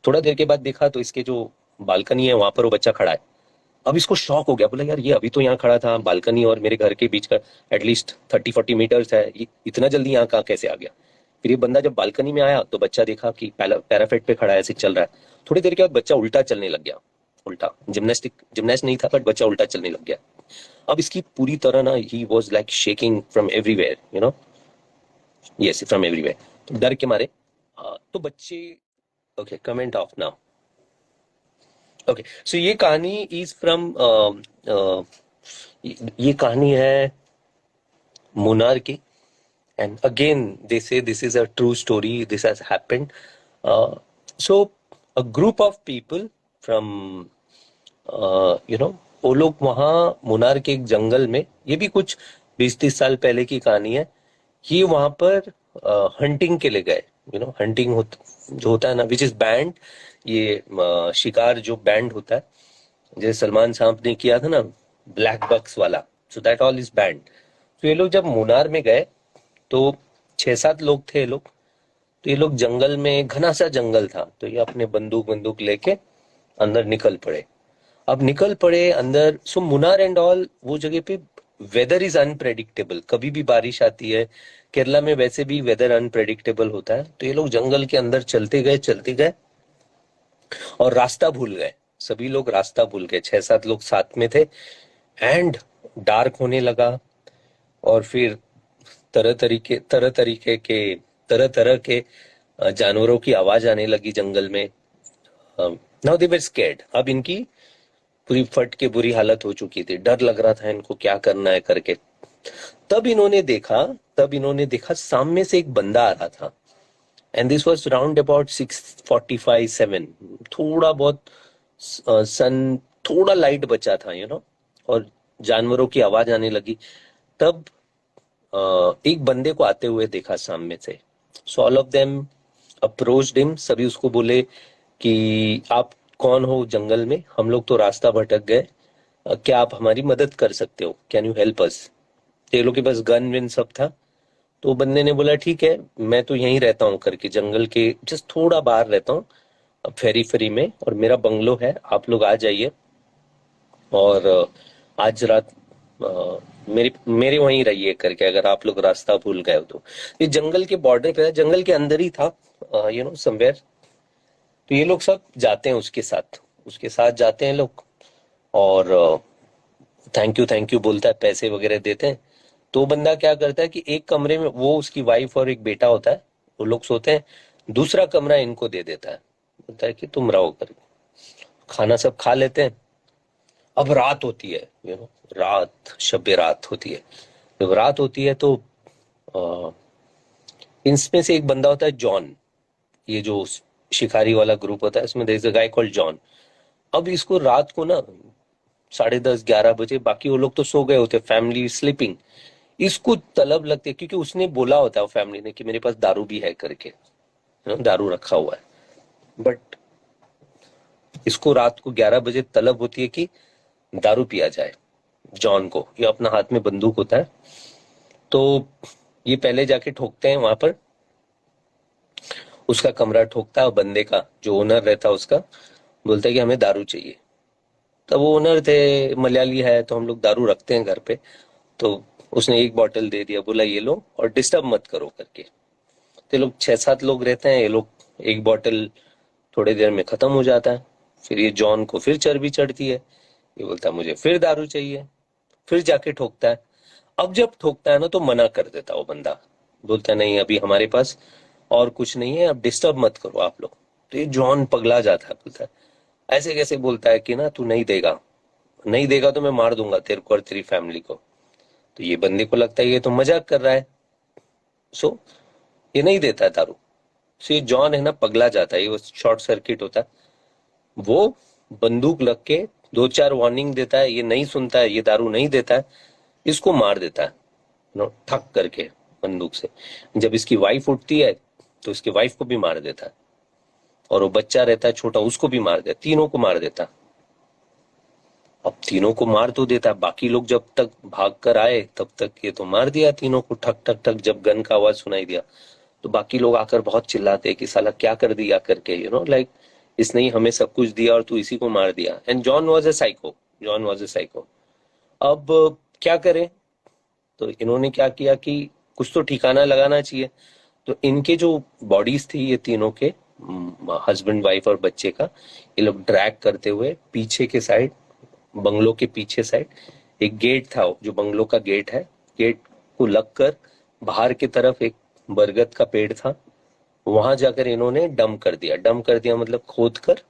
थोड़ा देर के बाद देखा तो इसके जो बालकनी है वहां पर वो बच्चा खड़ा है। अब इसको शॉक हो गया, बोला यार ये अभी तो यहाँ खड़ा था, बालकनी और मेरे घर के बीच का एटलीस्ट 30-40 मीटर्स है, ये इतना जल्दी यहाँ कहाँ कैसे आ गया। फिर ये बंदा जब बालकनी में आया तो बच्चा देखा कि पैराफेट पे खड़ा है, ऐसे चल रहा है। थोड़ी देर के बाद बच्चा उल्टा चलने लग गया। उल्टा जिमनास्ट नहीं था बट बच्चा उल्टा चलने लग गया। अब इसकी पूरी तरह ना he was like shaking from everywhere, yes from everywhere. तो डर के मारे तो बच्चे, okay comment of now. Okay so ये कहानी इज फ्रॉम, ये कहानी है मुनार की। एंड अगेन दे से this is a true story, this has happened. So a group of people from, वो लोग वहाँ मुनार के एक जंगल में, ये भी कुछ 20-30 साल पहले की कहानी है। ये वहां पर हंटिंग के लिए गए। हंटिंग जो होता है ना, विच इज बैंड। ये शिकार जो बैंड होता है, जैसे सलमान साहब ने किया था ना ब्लैक बक्स वाला, so that all is band. तो ये लोग जब मुनार में गए तो 6-7 लोग थे ये लोग। तो ये लोग जंगल में, घना सा जंगल था, तो ये अपने बंदूक बंदूक लेके अंदर निकल पड़े। अब निकल पड़े अंदर। सो मुनार एंड ऑल वो जगह पे वेदर इज अनप्रेडिक्टेबल, कभी भी बारिश आती है। केरला में वैसे भी वेदर अनप्रेडिक्टेबल होता है। तो ये लोग जंगल के अंदर चलते गए और रास्ता भूल गए। सभी लोग रास्ता भूल गए, 6-7 लोग साथ में थे। एंड डार्क होने लगा और फिर तरह तरह के जानवरों की आवाज आने लगी जंगल में। Now they were scared. अब इनकी पूरी फट के बुरी हालत हो चुकी थी, डर लग रहा था इनको क्या करना है करके। तब इन्होंने देखा सामने से एक बंदा आ रहा था। And this was round about 6:45-7। थोड़ा बहुत सन थोड़ा लाइट बचा था, और जानवरों की आवाज आने लगी। तब एक बंदे को आते हुए देखा सामने से। So all of them approached him. सभी उसको बोले कि आप कौन हो जंगल में, हम लोग तो रास्ता भटक गए, क्या आप हमारी मदद कर सकते हो, कैन यू हेल्प अस। ये लोग के पास गन विन सब था। तो बंदे ने बोला ठीक है, मैं तो यहीं रहता हूँ करके, जंगल के जस्ट थोड़ा बाहर रहता हूँ फेरी फेरी में, और मेरा बंगलो है, आप लोग आ जाइए और आज रात मेरे मेरे वहीं रहिए करके, अगर आप लोग रास्ता भूल गए हो तो। ये जंगल के बॉर्डर पे था, जंगल के अंदर ही था, समवेयर। तो ये लोग सब जाते हैं उसके साथ जाते हैं लोग। और थैंक यू बोलता है, पैसे वगैरह देते हैं। तो बंदा क्या करता है कि एक कमरे में वो, उसकी वाइफ और एक बेटा होता है, वो लोग सोते हैं। दूसरा कमरा इनको दे देता है, बोलता है कि तुम रहो करके। खाना सब खा लेते हैं। अब रात होती है, रात, शब रात होती है। जब रात होती है तो इनमें से एक बंदा होता है जॉन। ये जो शिकारी वाला ग्रुप होता है इसमें there is a guy called John. अब इसको रात को ना 10:30-11 बजे, बाकी वो लोग तो सो गए होते, फैमिली स्लीपिंग, इसको तलब लगती है, क्योंकि उसने बोला होता है फैमिली ने कि मेरे पास दारू भी है करके, दारू रखा हुआ है। बट इसको रात को 11 बजे तलब होती है कि दारू पिया जाए। जॉन को, ये अपना हाथ में बंदूक होता है, तो ये पहले जाके ठोकते हैं वहां पर, उसका कमरा ठोकता है, और बंदे का जो ओनर रहता है उसका, बोलता है कि हमें दारू चाहिए। तब वो ओनर थे, मलयाली है, तो हम लोग दारू रखते हैं घर पे। तो उसने एक बॉटल दे दिया, बोला ये लो और डिस्टर्ब मत करो करके। तो ये लोग 6-7 लोग रहते हैं, ये लोग एक बॉटल थोड़ी देर में खत्म हो जाता है। फिर ये जॉन को फिर चर्बी चढ़ती है, ये बोलता है मुझे फिर दारू चाहिए। फिर जाके ठोकता है। अब जब ठोकता है ना तो मना कर देता वो बंदा, बोलता है नहीं अभी हमारे पास और कुछ नहीं है, अब डिस्टर्ब मत करो आप लोग। तो ये जॉन पगला जाता है, बोलता है ऐसे कैसे बोलता है कि ना तू नहीं देगा, नहीं देगा तो मैं मार दूंगा तेरे को और तेरी फैमिली को। तो ये बंदे को लगता है ये तो मजाक कर रहा है, सो ये नहीं देता है दारू। सो ये जॉन है ना पगला जाता है, ये वो शॉर्ट सर्किट होता है। वो बंदूक लग के 2-4 वार्निंग देता है, ये नहीं सुनता है, ये दारू नहीं देता है, इसको मार देता है, ठक करके बंदूक से। जब इसकी वाइफ उठती है तो इसकी वाइफ को भी मार देता है, और वो बच्चा रहता है छोटा, उसको भी मार देता, तीनों को मार देता। अब तीनों को मार तो देता, बाकी लोग जब तक भाग कर आए तब तक ये तो मार दिया तीनों को, ठक ठक ठक। जब गन का आवाज सुनाई दिया तो बाकी लोग आकर बहुत चिल्लाते कि साला क्या कर दिया करके, लाइक इसने ही हमें सब कुछ दिया और तू इसी को मार दिया। And John was a psycho, John was a psycho. अब क्या करें? तो इन्होंने क्या किया कि कुछ तो ठिकाना लगाना चाहिए। तो इनके जो बॉडीज थी ये तीनों के, हस्बैंड वाइफ और बच्चे का, ये लोग ड्रैग करते हुए पीछे के साइड, बंगलो के पीछे साइड एक गेट था, जो बंगलो का गेट है, गेट को लग कर बाहर की तरफ एक बरगद का पेड़ था, वहां जाकर इन्होंने डंप कर दिया। डंप कर दिया मतलब खोद कर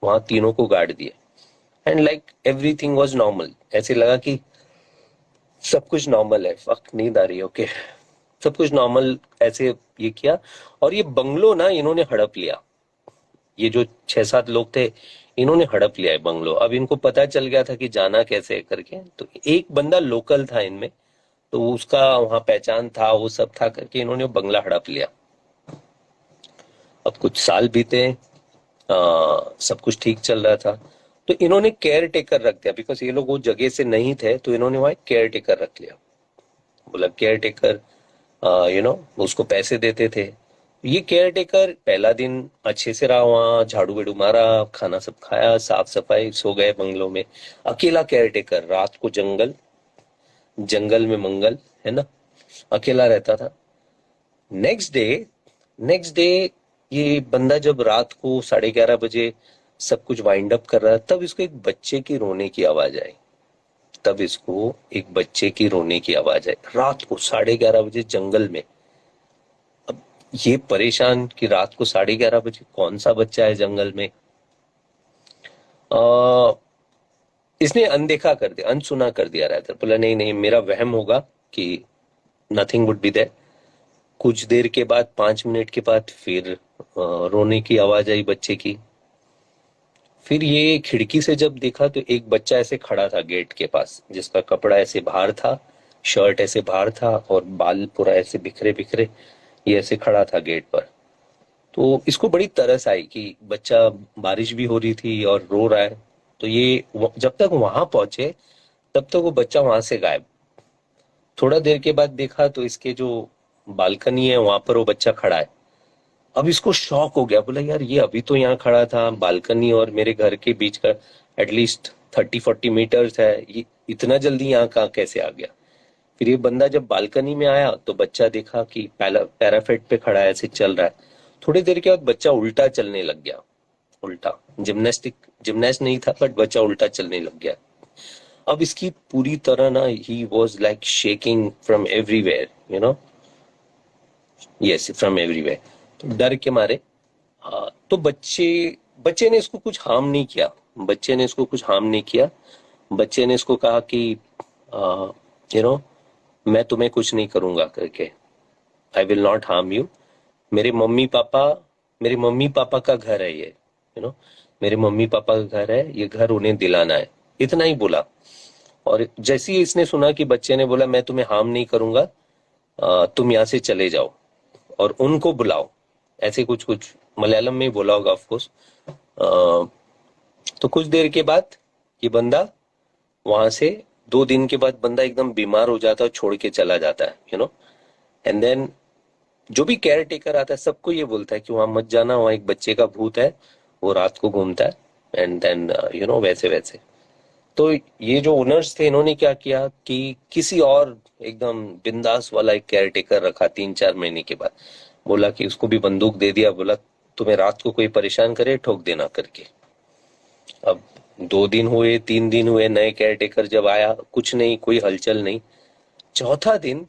वहां तीनों को गाड़ दिया। And like everything was normal, ऐसे लगा कि सब कुछ नॉर्मल है। फक, नींद आ रही है, ओके। सब कुछ नॉर्मल ऐसे ये किया। और ये बंगलो ना इन्होंने हड़प लिया। ये जो 6-7 लोग थे, इन्होंने हड़प लिया है बंगलो। अब इनको पता चल गया था कि जाना कैसे है करके। तो एक बंदा लोकल था इनमें, तो उसका वहां पहचान था, वो सब था करके इन्होंने वो बंगला हड़प लिया। अब कुछ साल बीते, सब कुछ ठीक चल रहा था। तो इन्होंने केयर टेकर रख दिया, बिकॉज ये लोग वो जगह से नहीं थे, तो इन्होंने वहां केयर टेकर रख लिया। बोला केयर टेकर, उसको पैसे देते थे। ये केयर टेकर पहला दिन अच्छे से रहा, वहां झाड़ू वेड़ू मारा, खाना सब खाया, साफ सफाई, सो गए बंगलों में। अकेला केयर टेकर, रात को जंगल, जंगल में मंगल, है ना, अकेला रहता था। नेक्स्ट डे ये बंदा जब रात को 11:30 बजे सब कुछ वाइंड अप कर रहा था, तब इसको एक बच्चे की रोने की आवाज आई। तब इसको एक बच्चे की रोने की आवाज आई रात को 11:30 बजे जंगल में। अब ये परेशान कि रात को 11:30 बजे कौन सा बच्चा है जंगल में। आ, इसने अनदेखा कर दिया, अनसुना कर दिया रहता। बोला नहीं नहीं, मेरा वहम होगा कि नथिंग वुड बी देयर। कुछ देर के बाद, 5 मिनट के बाद फिर रोने की आवाज आई बच्चे की। फिर ये खिड़की से जब देखा तो एक बच्चा ऐसे खड़ा था गेट के पास, जिसका कपड़ा ऐसे बाहर था, शर्ट ऐसे बाहर था और बाल पूरा ऐसे बिखरे बिखरे, ये ऐसे खड़ा था गेट पर। तो इसको बड़ी तरस आई कि बच्चा, बारिश भी हो रही थी और रो रहा है। तो ये जब तक वहां पहुंचे तब तक वो बच्चा वहां से गायब। थोड़ा देर के बाद देखा तो इसके जो बालकनी है वहां पर वो बच्चा खड़ा है। अब इसको शॉक हो गया, बोला यार ये अभी तो यहाँ खड़ा था, बालकनी और मेरे घर के बीच का एटलीस्ट 30-40 मीटर्स है, ये इतना जल्दी यहाँ कहाँ कैसे आ गया। फिर ये बंदा जब बालकनी में आया तो बच्चा देखा कि पैराफेट पे खड़ा है, ऐसे चल रहा है। थोड़ी देर के बाद बच्चा उल्टा चलने लग गया। उल्टा, जिमनास्ट नहीं था, बट बच्चा उल्टा चलने लग गया। अब इसकी पूरी तरह ना, he was like shaking from everywhere, yes, from everywhere. तो डर के मारे, तो बच्चे बच्चे ने इसको कुछ हार्म नहीं किया। बच्चे ने इसको कुछ हार्म नहीं किया। बच्चे ने इसको कहा कि यू नो मैं तुम्हें कुछ नहीं करूंगा करके, I will not harm you. मेरे मम्मी पापा मेरे मम्मी पापा का घर है ये, मेरे मम्मी पापा का घर है, ये घर उन्हें दिलाना है। इतना ही बोला। और जैसे ही इसने सुना कि बच्चे ने बोला मैं तुम्हें हार्म नहीं करूंगा, तुम यहाँ से चले जाओ और उनको बुलाओ, ऐसे कुछ कुछ मलयालम में ही बोला होगा ऑफकोर्स। तो कुछ देर के बाद ये बंदा वहां से, 2 दिन के बाद बंदा एकदम बीमार हो जाता है, छोड़ के चला जाता है, एंड देन जो भी केयर टेकर आता है सबको ये बोलता है कि वहां मत जाना, वहां एक बच्चे का भूत है, वो रात को घूमता है। एंड देन वैसे वैसे। तो ये जो ओनर्स थे, इन्होंने क्या किया कि किसी और एकदम बिंदास वाला एक केयर टेकर रखा 3-4 महीने के बाद। बोला कि उसको भी बंदूक दे दिया, बोला तुम्हें रात को कोई परेशान करे ठोक देना करके। अब 2 दिन हुए, 3 दिन हुए, नए केयर टेकर जब आया, कुछ नहीं, कोई हलचल नहीं। चौथा दिन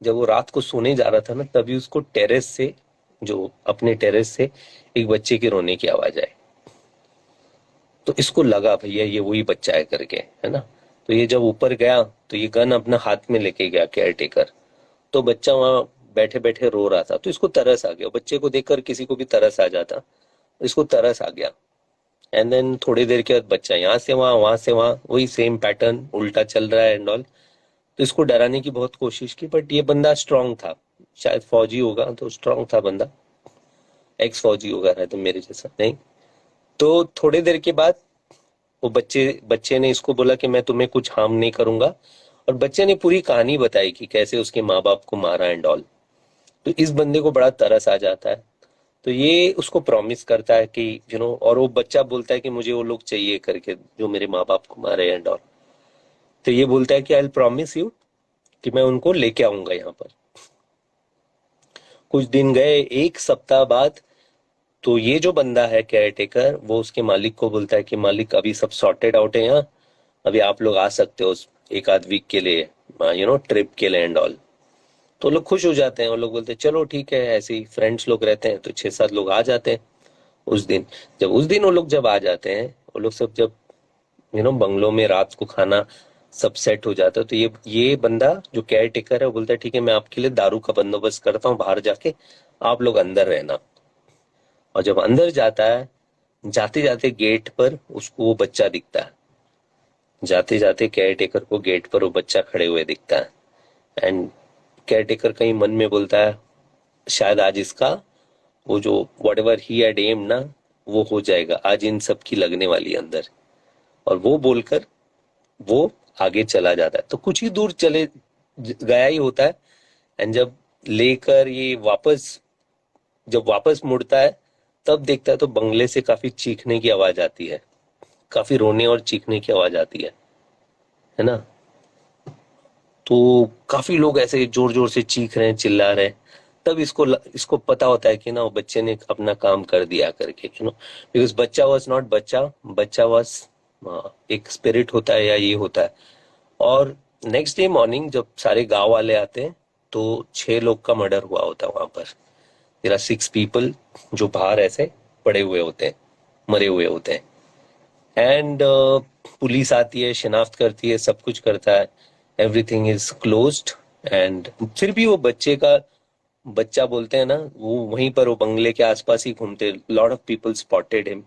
जब वो रात को सोने जा रहा था ना, तभी उसको टेरेस से, जो अपने टेरेस से एक बच्चे के रोने की आवाज आई। तो इसको लगा भैया ये वही बच्चा है करके, है ना। तो ये जब ऊपर गया तो ये गन अपना हाथ में लेके गया केयर टेकर। तो बच्चा वहां बैठे बैठे रो रहा था, तो इसको तरस आ गया। बच्चे को देखकर किसी को भी तरस आ जाता, इसको तरस आ गया। एंड देन थोड़ी देर के बाद बच्चा यहाँ से वहां, वहां से वहां, वही सेम पैटर्न उल्टा चल रहा है एंड ऑल। तो इसको डराने की बहुत कोशिश की, बट ये बंदा स्ट्रांग था, शायद फौजी होगा तो स्ट्रांग था बंदा, एक्स फौजी होगा, है तो मेरे जैसा नहीं। तो थोड़ी देर के बाद वो बच्चे ने इसको बोला कि मैं तुम्हें कुछ हार्म नहीं करूंगा, और बच्चे ने पूरी कहानी बताई कि कैसे उसके माँ बाप को मारा एंड ऑल। तो इस बंदे को बड़ा तरस आ जाता है। तो ये उसको प्रॉमिस करता है कि और वो बच्चा बोलता है कि मुझे वो लोग चाहिए करके, जो मेरे माँ बाप को मारे एंड ऑल। तो ये बोलता है कि आई विल प्रॉमिस यू कि मैं उनको लेके आऊंगा यहाँ पर। कुछ दिन गए, एक सप्ताह बाद, तो ये जो बंदा है केयर टेकर, वो उसके मालिक को बोलता है कि मालिक अभी सब सॉर्टेड आउट है यहाँ, अभी आप लोग आ सकते हो एक आध वीक के लिए, ट्रिप के लिए एंड ऑल। तो लोग खुश हो जाते हैं, वो लोग बोलते हैं चलो ठीक है, ऐसे ही फ्रेंड्स लोग रहते हैं, तो 6-7 लोग आ जाते हैं उस दिन। उस दिन वो लोग जब आ जाते हैं, वो लोग सब जब बंगलों में रात को खाना सब सेट हो जाता है, तो ये बंदा जो केयर टेकर है वो बोलता है ठीक है, मैं आपके लिए दारू का बंदोबस्त करता हूँ बाहर जाके, आप लोग अंदर रहना। और जब अंदर जाता है, जाते जाते गेट पर उसको वो बच्चा दिखता है। जाते जाते केयर टेकर को गेट पर वो बच्चा खड़े हुए दिखता है। एंड केयर टेकर कहीं मन में बोलता है शायद आज इसका वो जो whatever he had um ना, वो हो जाएगा आज, इन सब की लगने वाली है अंदर। और वो बोलकर वो आगे चला जाता है, तो कुछ ही दूर चले गया ही होता है। एंड जब लेकर ये जब वापस मुड़ता है, तब देखता है तो बंगले से काफी चीखने की आवाज आती है, काफी रोने और चीखने की आवाज आती है ना। तो काफी लोग ऐसे जोर जोर से चीख रहे हैं, चिल्ला रहे हैं। तब इसको पता होता है कि ना वो बच्चे ने अपना काम कर दिया करके, बिकॉज बच्चा वॉज नॉट बच्चा, बच्चा वॉज एक स्पिरिट होता है या ये होता है। और नेक्स्ट डे मॉर्निंग जब सारे गांव वाले आते हैं, तो 6 लोग का मर्डर हुआ होता है वहां पर। देयर आर 6 पीपल जो बाहर ऐसे पड़े हुए होते हैं, मरे हुए होते हैं। एंड पुलिस आती है, शिनाख्त करती है, सब कुछ करता है, एवरीथिंग इज क्लोज्ड। एंड फिर भी वो बच्चा बोलते हैं ना, वो वहीं पर वो बंगले के आसपास ही घूमते, lot of people spotted him.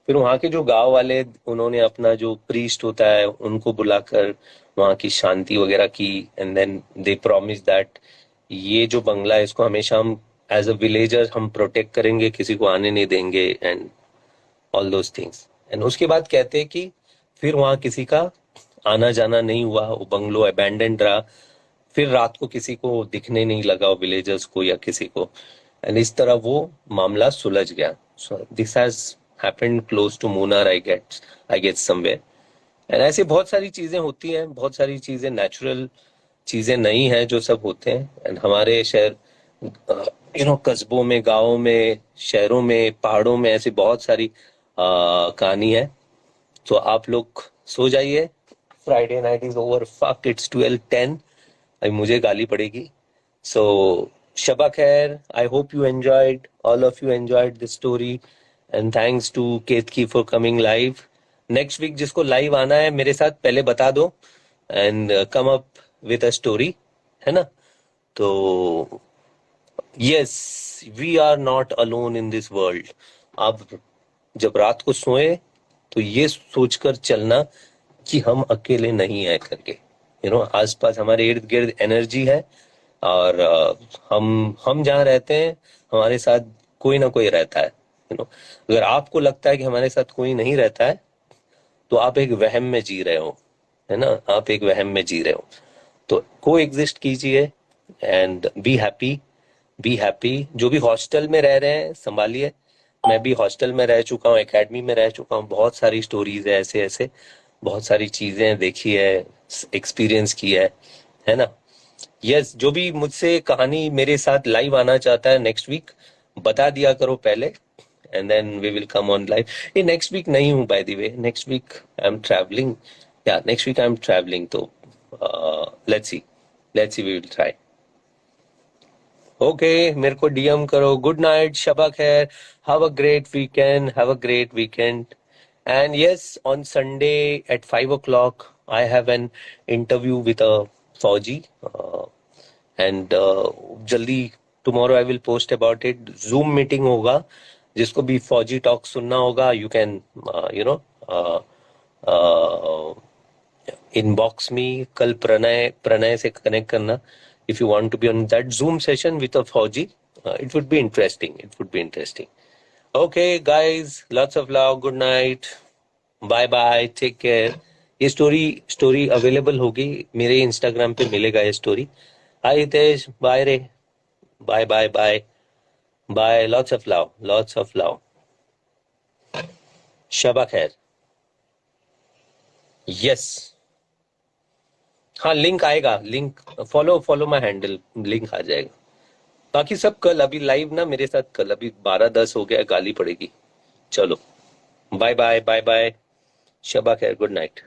फिर वहां के जो गांव वाले, उन्होंने अपना जो प्रीस्ट होता है उनको बुलाकर वहां की शांति वगैरह की। And then they promise that ये जो बंगला है इसको हमेशा हम एज अ विलेजर हम प्रोटेक्ट करेंगे, किसी को आने नहीं देंगे and all those things. And उसके बाद कहते हैं कि फिर वहां किसी का आना जाना नहीं हुआ, वो बंगलो अबैंडन्ड रहा। फिर रात को किसी को दिखने नहीं लगा, वो विलेजर्स को या किसी को। एंड इस तरह वो मामला सुलझ गया। So this has happened close to Munnar, I get somewhere. And ऐसे बहुत सारी चीजें होती हैं, बहुत सारी चीजें नेचुरल चीजें नहीं है जो सब होते हैं। एंड हमारे शहर, कस्बों में, गांवों में, शहरों में, पहाड़ों में ऐसी बहुत सारी कहानी है। तो आप लोग सो जाइए, Friday night is over, fuck it's 12:10, अभी मुझे गाली पड़ेगी। सो शबा खैर, I hope you enjoyed, all of you enjoyed this story. And thanks to Ketaki for coming live. Next week जिसको लाइव आना है मेरे साथ पहले बता दो, and come up with a story, है ना। तो yes, we are not alone in this world. आप जब रात को सोए तो ये सोचकर चलना कि हम अकेले नहीं है करके। आसपास हमारे इर्द गिर्द एनर्जी है। और हम जहाँ रहते हैं हमारे साथ कोई ना कोई रहता है। अगर आपको लगता है कि हमारे साथ कोई नहीं रहता है, तो आप एक वहम में जी रहे हो, है ना, आप एक वहम में जी रहे हो। तो को एग्जिस्ट कीजिए and be happy, be happy. जो भी हॉस्टल में रह रहे हैं संभालिए। मैं भी हॉस्टल में रह चुका हूँ, एकेडमी में रह चुका हूँ, बहुत सारी स्टोरीज है ऐसे ऐसे, बहुत सारी चीजें देखी है, एक्सपीरियंस की है ना। यस, जो भी मुझसे कहानी मेरे साथ लाइव आना चाहता है नेक्स्ट वीक, बता दिया करो पहले, and then we will come on live. ये नेक्स्ट वीक नहीं हूँ by the way, next week I am travelling, या next week I am travelling. तो let's see we will try. Okay, मेरे को डीएम करो। गुड नाइट, शबा खैर, have a great weekend, have a great weekend. And yes, on Sunday at 5 o'clock, I have an interview with a Fauji. And जल्दी tomorrow I will post about it. Zoom meeting होगा, जिसको भी फौजी talk सुनना होगा, you can uh, uh, inbox me. कल प्रणय से connect करना if you want to be on that Zoom session with a Fauji. It would be interesting. It would be interesting. Okay, guys, lots of love. Good night. Bye bye, take care. ये story available होगी मेरे Instagram पे, मिलेगा ये story. Hi Hitesh, bye रे, bye bye bye. Bye, lots of love, lots of love. शबा खैर। Yes. हाँ, लिंक आएगा, link follow follow my handle, link आ जाएगा। बाकी सब कल, अभी लाइव ना मेरे साथ कल, अभी 12:10 हो गया, गाली पड़ेगी। चलो, bye bye bye bye. Shaba खैर, गुड नाइट।